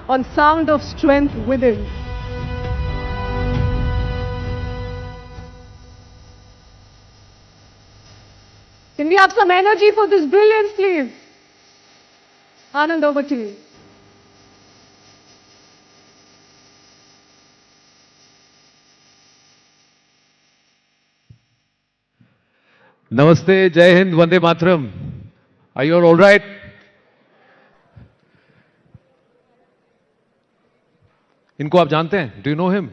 on Sound of Strength Within. Can we have some energy for this brilliance, please? Anand, over to you. Namaste, Jai Hind, Vande Mataram. Are you all right? इनको आप जानते हैं? Do you know him?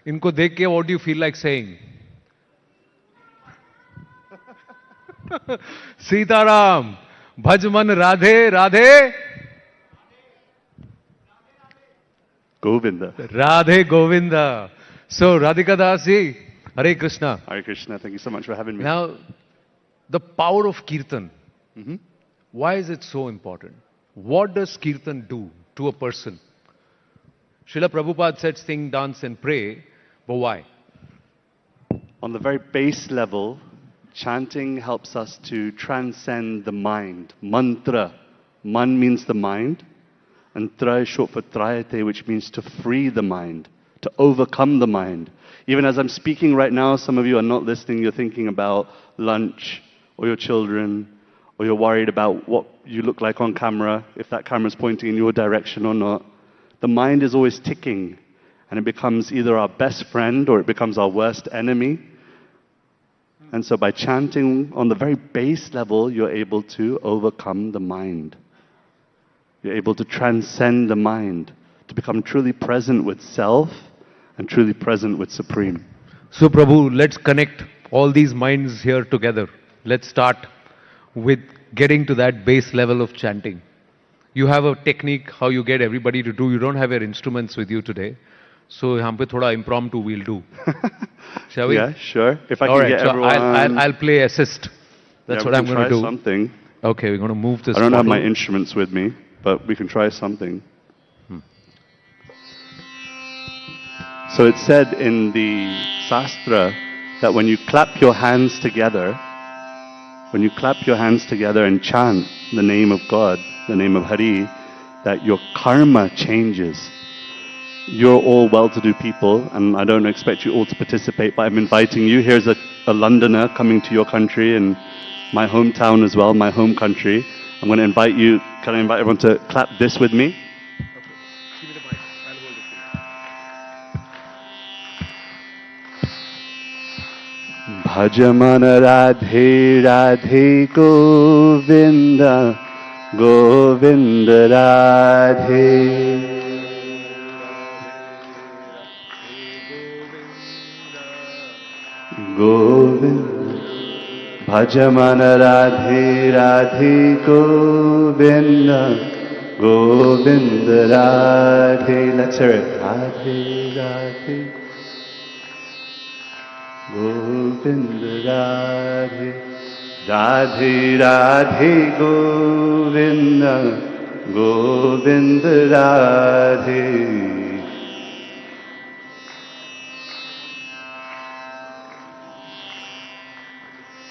इनको देख के what do you feel like saying? Sitaram, भज मन Radhe Radhe Govinda. Radhe Govinda. So, Radhika Dasi, Hare Krishna. Hare Krishna, thank you so much for having me. Now, the power of Kirtan. Mhm. Why is it so important? What does Kirtan do to a person? Srila Prabhupada said sing, dance and pray, but why? On the very base level, chanting helps us to transcend the mind. Mantra. Man means the mind. And tra is short for trayate, which means to free the mind, to overcome the mind. Even as I'm speaking right now, some of you are not listening, you're thinking about lunch, or your children, or you're worried about what you look like on camera, if that camera's pointing in your direction or not. The mind is always ticking, and it becomes either our best friend or it becomes our worst enemy. And so by chanting on the very base level, you're able to overcome the mind. You're able to transcend the mind, to become truly present with self and truly present with Supreme. So, Prabhu, let's connect all these minds here together. Let's start with getting to that base level of chanting. You have a technique how you get everybody to do. You don't have your instruments with you today. So, यहाँ पे थोड़ा impromptu we'll do. Shall we? Yeah, sure. If I All can right, get so everyone... I'll play assist. That's yeah, what I'm going to do. Something. Okay, we're going to move this. I don't have my bottle. instruments with me, but we can try something. So it's said in the Shastra that when you clap your hands together, and chant the name of God, the name of Hari, that your karma changes. You're all well-to-do people, and I don't expect you all to participate, but I'm inviting you. Here's a Londoner coming to your country, and my hometown as well, my home country. I'm going to invite you, can I invite everyone to clap this with me? Give me the mic. I'll hold it. Bhajaman Radhe Radhe Govinda Govinda Radhe Govinda Bhajaman Radhe Radhe Govinda Govinda Radhe. Let's hear it. Radhe Radhe Govinda Radhe Radhe Radhe Govinda Govinda Radhe.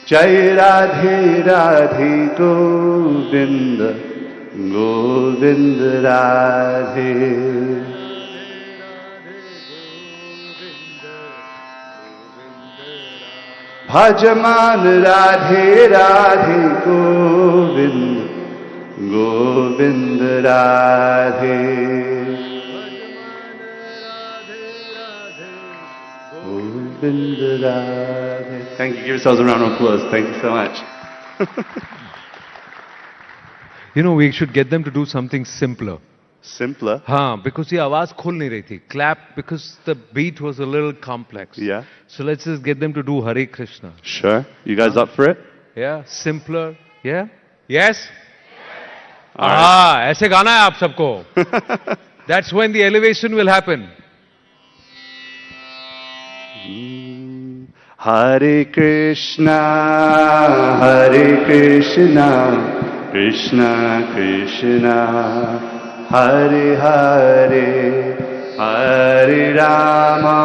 Jai Radhe Radhe Govinda Govinda Radhe. Bhajaman Radhe Radhe Govinda Govinda Radhe Govinda Radhe. Thank you. Give yourselves a round of applause. Thank you so much. You know, we should get them to do something simpler. Simpler? हाँ, because ये आवाज खोल नहीं रही थी. Clap because the beat was a little complex. Yeah. So let's just get them to do Hare Krishna. Sure. You guys up for it? Yeah, simpler. Yeah. Yes. All right. हाँ, ऐसे गाना है आप सबको. That's when the elevation will happen. Hare Krishna, Hare Krishna, Krishna Krishna, Hare Hare, Hare Rama,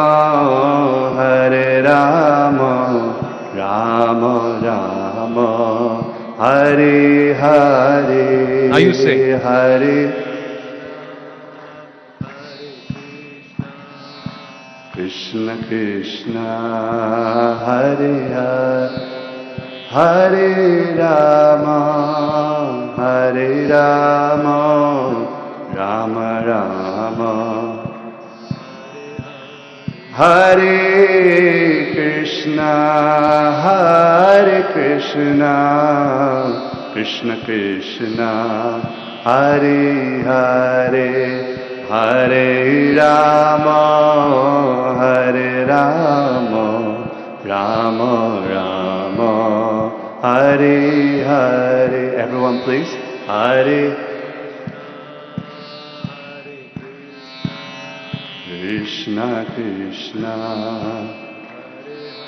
Hare Rama, Rama Rama, Hare Hare. Now you say. Hare Krishna Krishna Hare Hare Hare Rama Rama Rama Hare Krishna Krishna Krishna Hare Hare Hare Rama Rama Rama Hare Hare. Everyone please. Hare Krishna Krishna.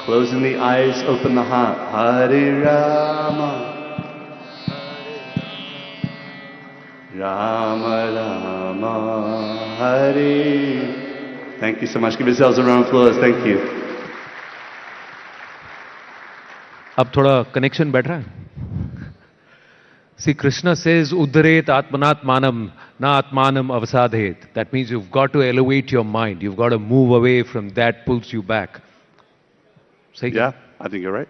Closing the eyes, open the heart. Hare Rama Rama Hare. Thank you so much. Give yourselves a round of applause. Thank you. अब थोड़ा connection बैठ रहा है. See, Krishna says, Uddaret Atmanatmanam na Atmanam avasadhet. That means you've got to elevate your mind. You've got to move away from that pulls you back. Say Yeah, I think you're right.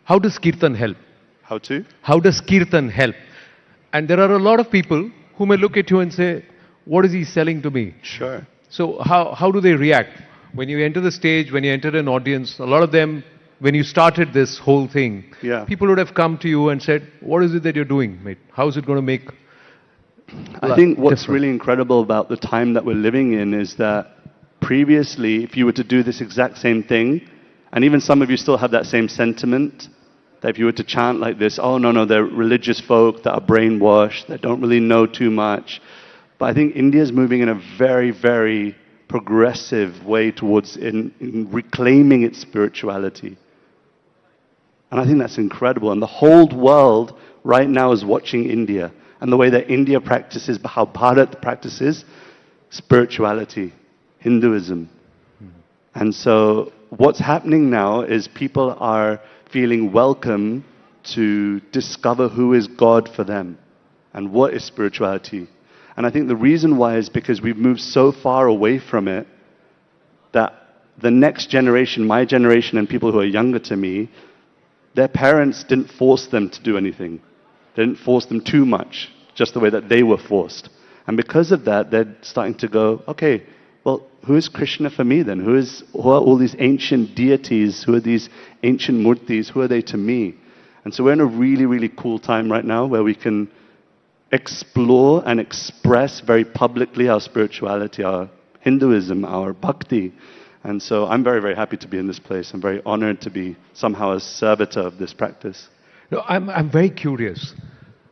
How does Kirtan help? How to? How does Kirtan help? And there are a lot of people who may look at you and say, what is he selling to me? Sure. So how do they react? When you enter the stage, when you enter an audience, a lot of them, when you started this whole thing, Yeah. people would have come to you and said, what is it that you're doing, mate? How is it going to make I think what's different? really incredible about the time that we're living in is that previously, if you were to do this exact same thing, and even some of you still have that same sentiment, that if you were to chant like this, oh, no, they're religious folk that are brainwashed, that don't really know too much. But I think India's moving in a very, very progressive way towards in reclaiming its spirituality. And I think that's incredible. And the whole world right now is watching India. And the way that India practices, how Bharat practices spirituality, Hinduism. And so what's happening now is people are feeling welcome to discover who is God for them and what is spirituality. And I think the reason why is because we've moved so far away from it that the next generation, my generation and people who are younger to me, their parents didn't force them to do anything. They didn't force them too much, just the way that they were forced. And because of that, they're starting to go, okay, well, who is Krishna for me then? Who are all these ancient deities? Who are these ancient murtis? Who are they to me? And so we're in a really, really cool time right now where we can explore and express very publicly our spirituality, our Hinduism, our bhakti. And so I'm very, very happy to be in this place. I'm very honored to be somehow a servitor of this practice. No, I'm very curious.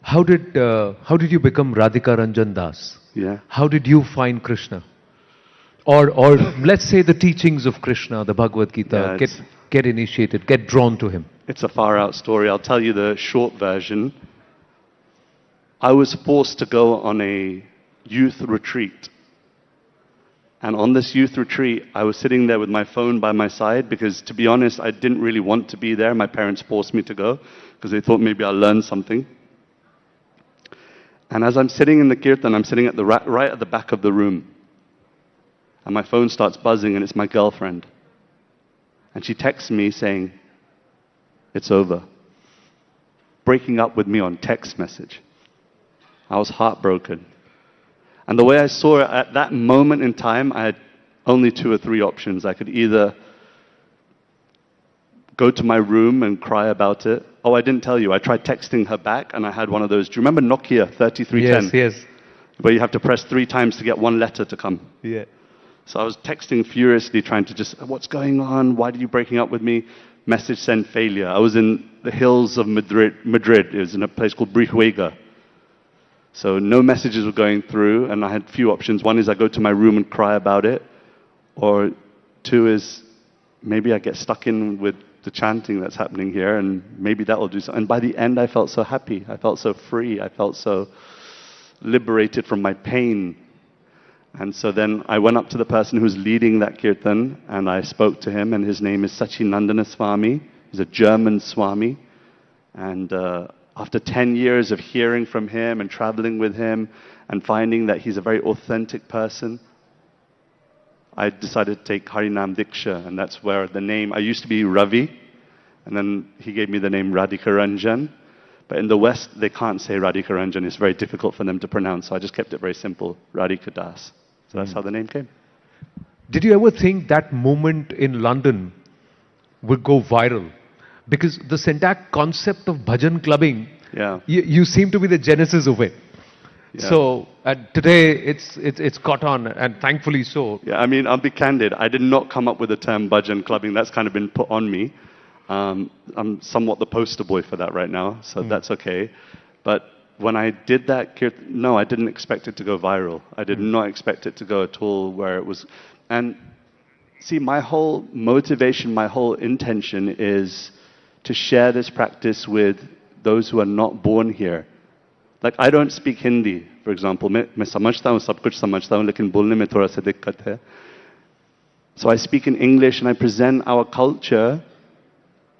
How did you become Radhika Ranjan Das? Yeah. How did you find Krishna? Or let's say the teachings of Krishna, the Bhagavad Gita, Yeah, get initiated, get drawn to him. It's a far out story. I'll tell you the short version. I was forced to go on a youth retreat. And on this youth retreat, I was sitting there with my phone by my side because, to be honest, I didn't really want to be there. My parents forced me to go because they thought maybe I'll learn something. And as I'm sitting in the kirtan, I'm sitting at the right at the back of the room. And my phone starts buzzing, and it's my girlfriend. And she texts me saying, it's over. Breaking up with me on text message. I was heartbroken. And the way I saw it at that moment in time, I had only 2 or 3 options. I could either go to my room and cry about it. Oh, I didn't tell you. I tried texting her back, and I had one of those. Do you remember Nokia 3310? Yes. Where you have to press 3 times to get one letter to come. Yeah. So I was texting furiously, trying to just, what's going on? Why are you breaking up with me? Message send failure. I was in the hills of Madrid. It was in a place called Brihuega. So no messages were going through, and I had few options. One is I go to my room and cry about it, or 2 is maybe I get stuck in with the chanting that's happening here, and maybe that will do something. And by the end, I felt so happy. I felt so free. I felt so liberated from my pain. And so then I went up to the person who's leading that kirtan, and I spoke to him, and his name is Sachinandana Swami. He's a German Swami. And after 10 years of hearing from him and traveling with him and finding that he's a very authentic person, I decided to take Harinam Diksha, and that's where the name, I used to be Ravi, and then he gave me the name Radhika Ranjan. But in the West, they can't say Radhika Ranjan. It's very difficult for them to pronounce, so I just kept it very simple, Radhika Das. So that's how the name came. Did you ever think that moment in London would go viral? Because the syntax concept of Bhajan Clubbing, Yeah. you seem to be the genesis of it. Yeah. So today it's caught on, and thankfully so. Yeah, I mean, I'll be candid. I did not come up with the term Bhajan Clubbing. That's kind of been put on me. I'm somewhat the poster boy for that right now, so that's okay. But when I did that, no, I didn't expect it to go viral. I did not expect it to go at all where it was. And see, my whole motivation, my whole intention is to share this practice with those who are not born here. Like, I don't speak Hindi, for example. मैं समझता हूँ, सब कुछ समझता हूँ, लेकिन बोलने में थोड़ा सा दिक्कत है. So I speak in English and I present our culture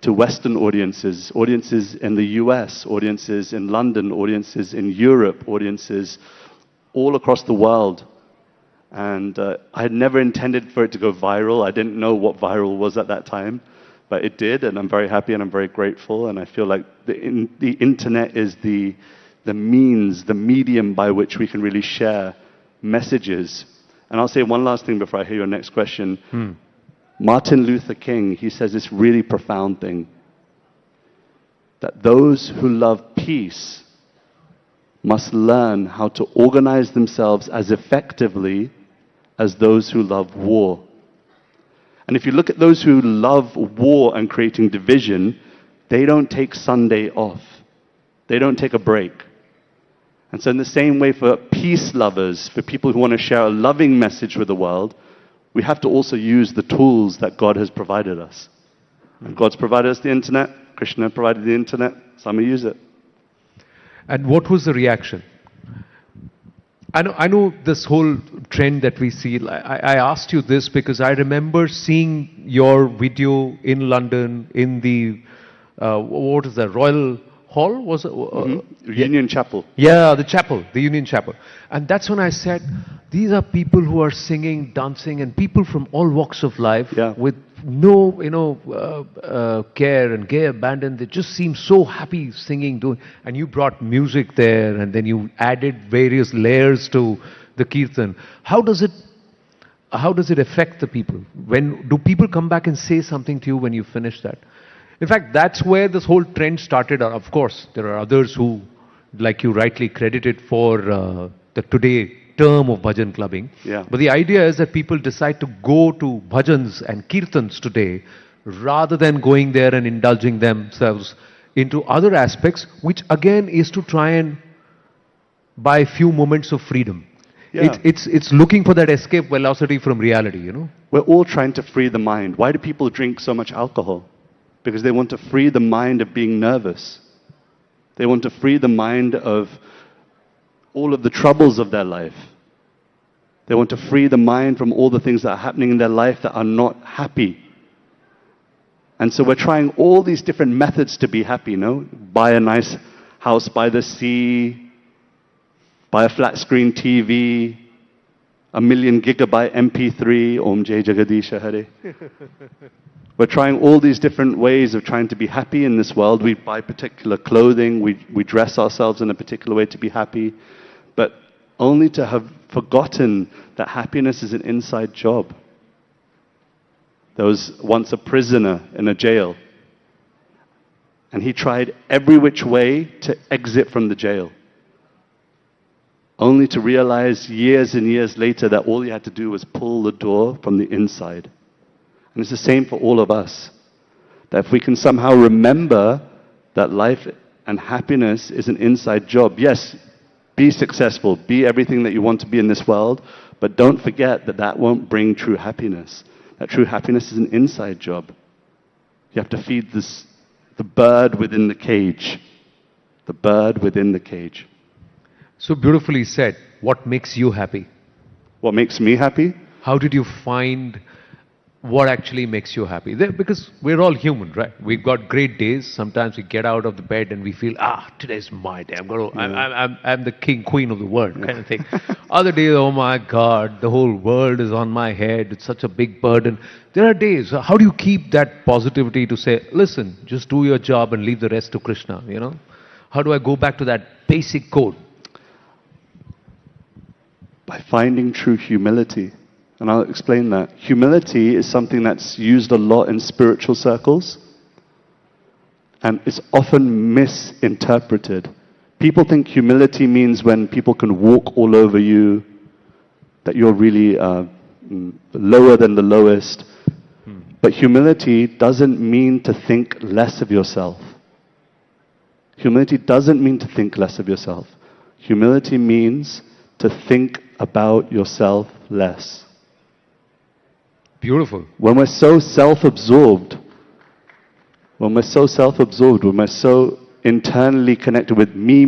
to Western audiences, audiences in the US, audiences in London, audiences in Europe, audiences all across the world. And I had never intended for it to go viral. I didn't know what viral was at that time, but it did, and I'm very happy and I'm very grateful. And I feel like the internet is the means, the medium by which we can really share messages. And I'll say one last thing before I hear your next question. Martin Luther King, he says this really profound thing, that those who love peace must learn how to organize themselves as effectively as those who love war. And if you look at those who love war and creating division, they don't take Sunday off. They don't take a break. And so in the same way, for peace lovers, for people who want to share a loving message with the world, we have to also use the tools that God has provided us. And God's provided us the internet, Krishna provided the internet, so I'm going to use it. And what was the reaction? I know this whole trend that we see. I asked you this because I remember seeing your video in London in the, what is that, Royal Hall? Was it? Union Chapel. Yeah, the chapel, the Union Chapel. And that's when I said, these are people who are singing, dancing, and people from all walks of life with no, care and gay abandon. They just seem so happy singing, doing. And you brought music there, and then you added various layers to the Kirtan. How does it affect the people? When do people come back and say something to you when you finish that? In fact, that's where this whole trend started. Of course, there are others who, like you rightly credited for the today term of Bhajan Clubbing. Yeah. But the idea is that people decide to go to bhajans and kirtans today rather than going there and indulging themselves into other aspects, which again is to try and buy a few moments of freedom. Yeah. It's looking for that escape velocity from reality, you know. We're all trying to free the mind. Why do people drink so much alcohol? Because they want to free the mind of being nervous. They want to free the mind of all of the troubles of their life. They want to free the mind from all the things that are happening in their life that are not happy. And so we're trying all these different methods to be happy, you know? Buy a nice house by the sea, buy a flat screen TV, 1 million gigabyte MP3, Om Jai Jagadisha Hare. We're trying all these different ways of trying to be happy in this world. We buy particular clothing, we dress ourselves in a particular way to be happy, but only to have forgotten that happiness is an inside job. There was once a prisoner in a jail, and he tried every which way to exit from the jail, only to realize years and years later that all he had to do was pull the door from the inside. And it's the same for all of us. That if we can somehow remember that life and happiness is an inside job. Yes, be successful, be everything that you want to be in this world, but don't forget that that won't bring true happiness. That true happiness is an inside job. You have to feed the bird within the cage. The bird within the cage. So beautifully said. What makes you happy? What makes me happy? How did you find what actually makes you happy? Because we're all human, right? We've got great days. Sometimes we get out of the bed and we feel, today's my day. I'm the king, queen of the world, kind of thing. Other days, oh my God, the whole world is on my head. It's such a big burden. There are days. How do you keep that positivity to say, listen, just do your job and leave the rest to Krishna? How do I go back to that basic code? By finding true humility. And I'll explain that. Humility is something that's used a lot in spiritual circles, and it's often misinterpreted. People think humility means when people can walk all over you, that you're really lower than the lowest. But humility doesn't mean to think less of yourself. Humility doesn't mean to think less of yourself. Humility means to think about yourself less. Beautiful. When we're so self-absorbed, when we're so internally connected with me,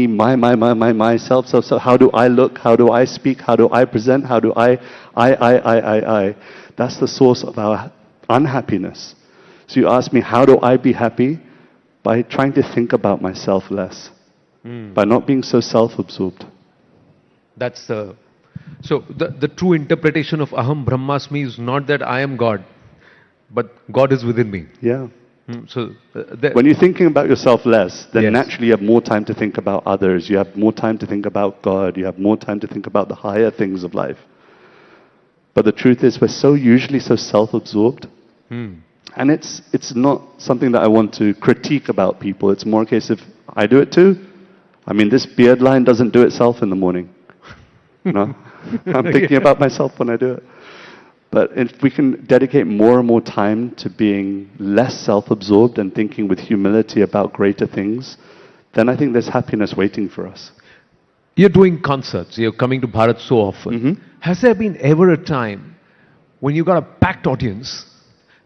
my, self, how do I look, how do I speak, how do I present, how do I, that's the source of our unhappiness. So you ask me, how do I be happy? By trying to think about myself less, by not being so self-absorbed. That's so the true interpretation of Aham Brahmasmi is not that I am God, but God is within me. Yeah. So when you're thinking about yourself less, then Yes. naturally you have more time to think about others. You have more time to think about God. You have more time to think about the higher things of life. But the truth is, we're usually so self-absorbed. And it's not something that I want to critique about people. It's more a case of, I do it too. I mean, this beard line doesn't do itself in the morning. No? I'm thinking about myself when I do it. But if we can dedicate more and more time to being less self-absorbed and thinking with humility about greater things, then I think there's happiness waiting for us. You're doing concerts. You're coming to Bharat so often. Has there been ever a time when you got a packed audience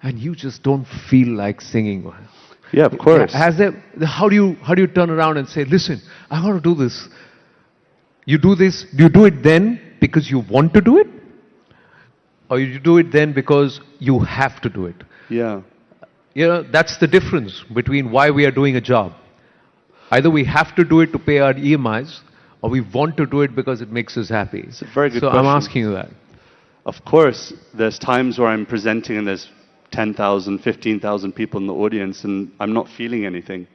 and you just don't feel like singing? Yeah, of course. How do you turn around and say, listen, I want to do this? You do this. Do you do it then because you want to do it? Or you do it then because you have to do it? Yeah. That's the difference between why we are doing a job. Either we have to do it to pay our EMIs, or we want to do it because it makes us happy. It's a very good question. I'm asking you that. Of course, there's times where I'm presenting and there's 10,000, 15,000 people in the audience and I'm not feeling anything.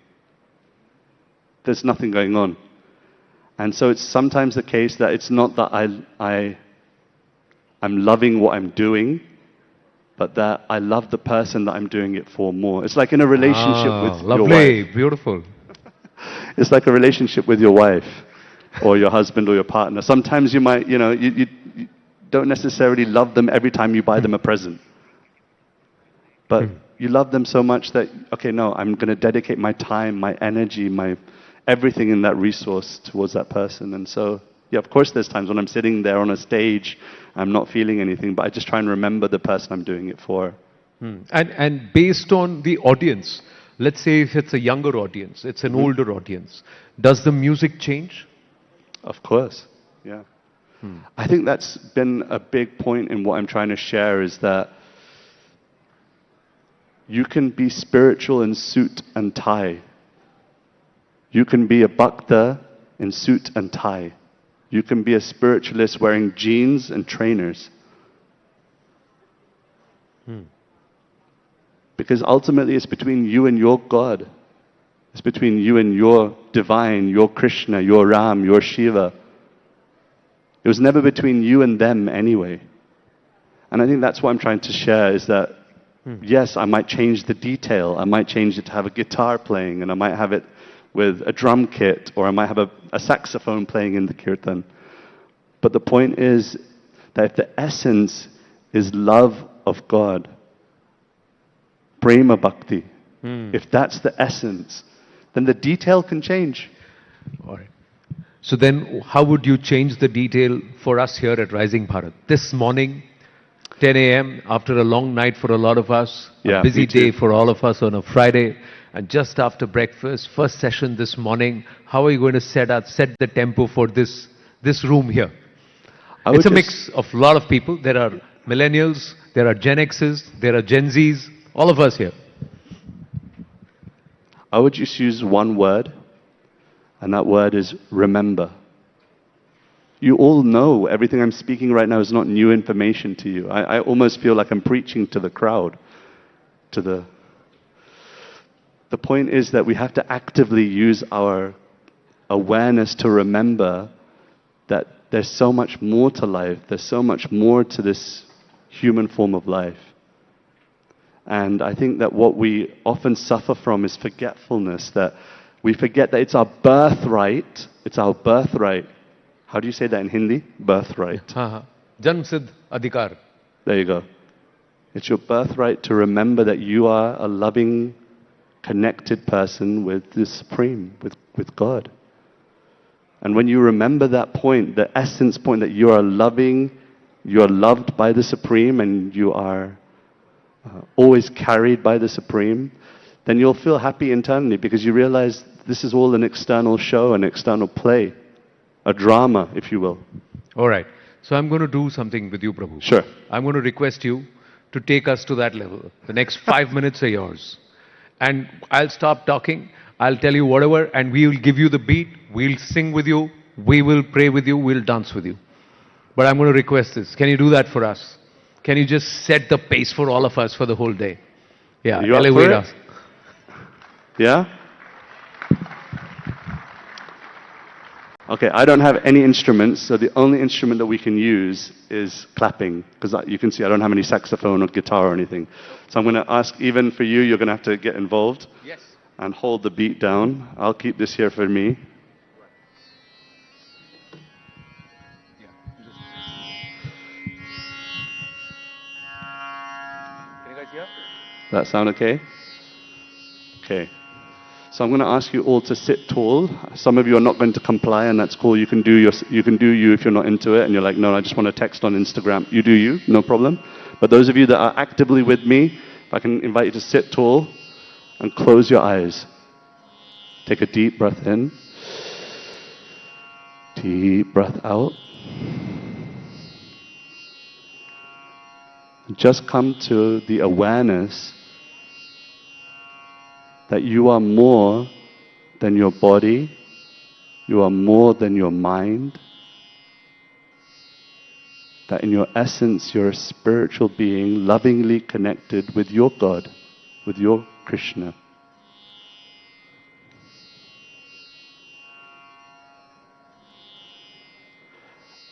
There's nothing going on. And so it's sometimes the case that it's not that I'm loving what I'm doing, but that I love the person that I'm doing it for more. It's like in a relationship with your wife. Lovely, beautiful. It's like a relationship with your wife or your husband or your partner. Sometimes you might, you don't necessarily love them every time you buy them a present. But you love them so much that, okay, no, I'm going to dedicate my time, my energy, my everything in that resource towards that person. And so, yeah, of course there's times when I'm sitting there on a stage, I'm not feeling anything, but I just try and remember the person I'm doing it for. And based on the audience, let's say if it's a younger audience, it's an older audience, does the music change? Of course, yeah. I think that's been a big point in what I'm trying to share, is that you can be spiritual in suit and tie. You can be a bhakta in suit and tie. You can be a spiritualist wearing jeans and trainers. Because ultimately it's between you and your God. It's between you and your divine, your Krishna, your Ram, your Shiva. It was never between you and them anyway. And I think that's what I'm trying to share, is that yes, I might change the detail. I might change it to have a guitar playing, and I might have it with a drum kit, or I might have a saxophone playing in the Kirtan. But the point is that if the essence is love of God, prema bhakti, if that's the essence, then the detail can change. All right. So then how would you change the detail for us here at Rising Bharat? This morning, 10 a.m., after a long night for a lot of us, Yeah, a busy me too. day for all of us on a Friday, and just after breakfast, first session this morning, how are you going to set the tempo for this room here? It's a mix of a lot of people. There are millennials, there are Gen Xs, there are Gen Zs, all of us here. I would just use one word, and that word is remember. You all know everything I'm speaking right now is not new information to you. I almost feel like I'm preaching to the crowd. The point is that we have to actively use our awareness to remember that there's so much more to life. There's so much more to this human form of life. And I think that what we often suffer from is forgetfulness, that we forget that it's our birthright. It's our birthright. How do you say that in Hindi? Birthright. Janm Siddh Adhikar. There you go. It's your birthright to remember that you are a loving, connected person with the Supreme, with God. And when you remember that point, the essence point that you are loving, you are loved by the Supreme, and you are always carried by the Supreme, then you'll feel happy internally because you realize this is all an external show, an external play, a drama, if you will. All right. So I'm going to do something with you, Prabhu. Sure. I'm going to request you to take us to that level. The next 5 minutes are yours. And I'll stop talking. I'll tell you whatever, and we will give you the beat. We'll sing with you. We will pray with you. We'll dance with you. But I'm going to request this. Can you do that for us? Can you just set the pace for all of us for the whole day? Yeah, You up for elevate it? us. Yeah? Okay, I don't have any instruments, so the only instrument that we can use is clapping, because you can see I don't have any saxophone or guitar or anything. So I'm going to ask, even for you, you're going to have to get involved. Yes. And hold the beat down. I'll keep this here for me. Can you guys hear? That sound okay? Okay. So I'm going to ask you all to sit tall. Some of you are not going to comply, and that's cool. You can do you if you're not into it, and you're like, no, I just want to text on Instagram. You do you, no problem. But those of you that are actively with me, if I can invite you to sit tall and close your eyes. Take a deep breath in. Deep breath out. Just come to the awareness that you are more than your body, you are more than your mind, that in your essence you're a spiritual being lovingly connected with your God, with your Krishna.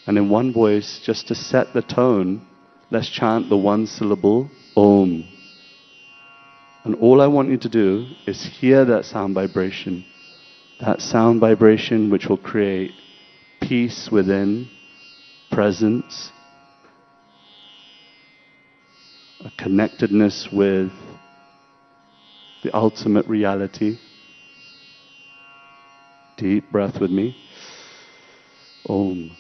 And in one voice, just to set the tone, let's chant the one syllable, Om. And all I want you to do is hear that sound vibration which will create peace within, presence, a connectedness with the ultimate reality. Deep breath with me. Om.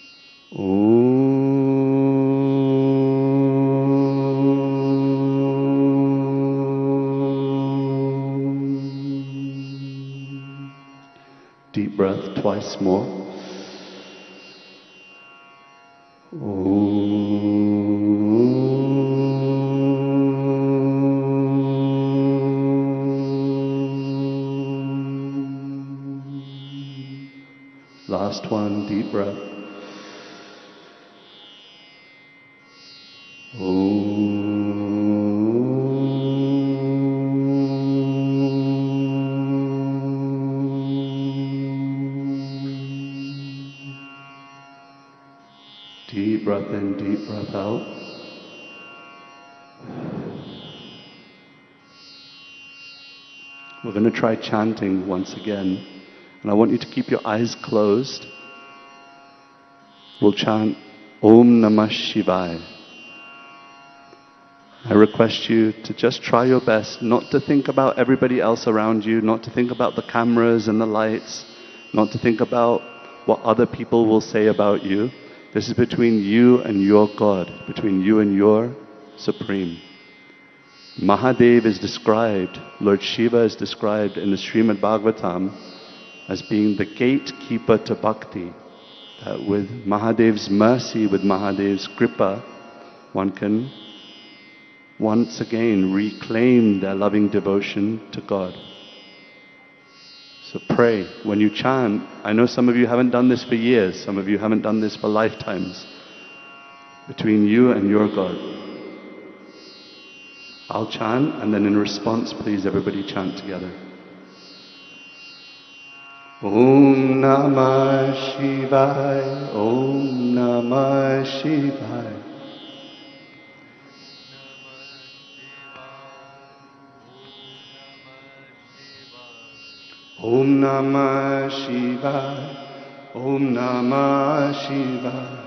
Deep breath twice more. Last one, deep breath. Deep breath in, deep breath out. We're going to try chanting once again. And I want you to keep your eyes closed. We'll chant Om Namah Shivaya. I request you to just try your best not to think about everybody else around you, not to think about the cameras and the lights, not to think about what other people will say about you. This is between you and your God, between you and your Supreme. Mahadev is described, Lord Shiva is described in the Srimad Bhagavatam as being the gatekeeper to bhakti. That with Mahadev's mercy, with Mahadev's kripa, one can once again reclaim their loving devotion to God. So pray. When you chant, I know some of you haven't done this for years, some of you haven't done this for lifetimes, between you and your God. I'll chant, and then in response, please everybody chant together. Om Namah Shivaya, Om Namah Shivaya. Om Namah Shivaya, Om Namah Shivaya.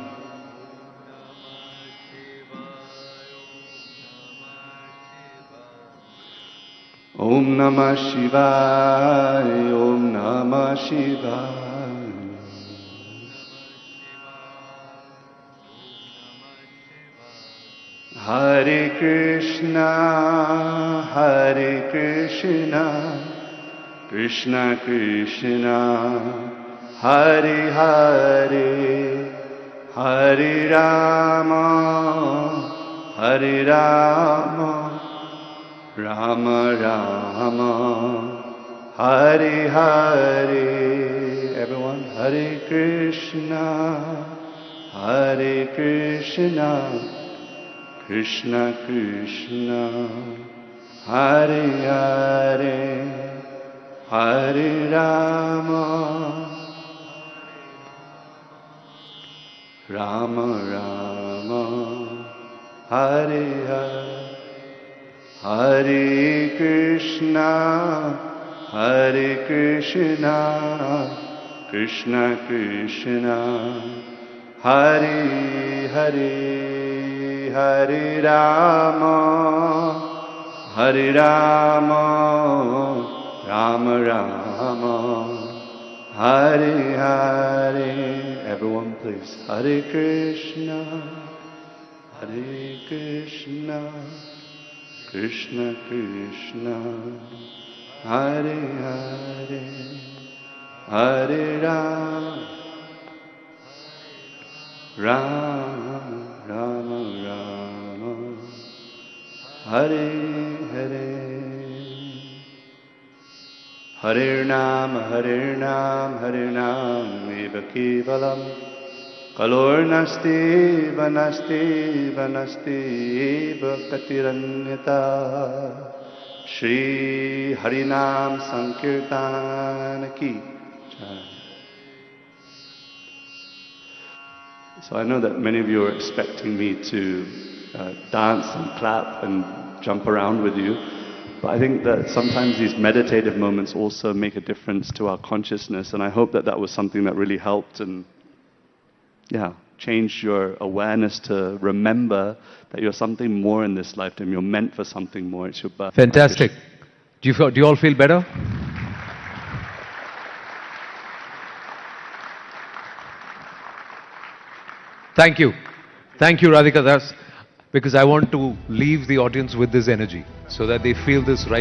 Om Namah Shivaya, Om Namah Shivaya. Hare Krishna, Hare Krishna, Krishna Krishna, Hare Hare, Hare Rama, Hare Rama, Rama Rama, Hare Hare. Everyone, Hare Krishna, Hare Krishna, Krishna Krishna, Hare Hare, Hare Rama, Rama Rama, Hare Hare. Hare Krishna, Hare Krishna, Krishna Krishna, Hare Hare, Hare Rama, Hare Rama, Rama Rama, Hare Hare. Everyone please. Hare Krishna, Hare Krishna, Krishna Krishna, Hare Hare, Hare Rama, Rama Rama Rama, Hare Hare. Hare Nam, Hare Nam, Hare Nam, Eva Kevalam. Kalor nasti vanasti vanasti bhaktiranyata. Shri Harinam Sankirtan ki jai. So I know that many of you are expecting me to dance and clap and jump around with you, but I think that sometimes these meditative moments also make a difference to our consciousness, and I hope that that was something that really helped and change your awareness to remember that you're something more in this lifetime. You're meant for something more. It's your birth. Fantastic. Do you all feel better? Thank you. Thank you, Radhika. That's because I want to leave the audience with this energy so that they feel this right.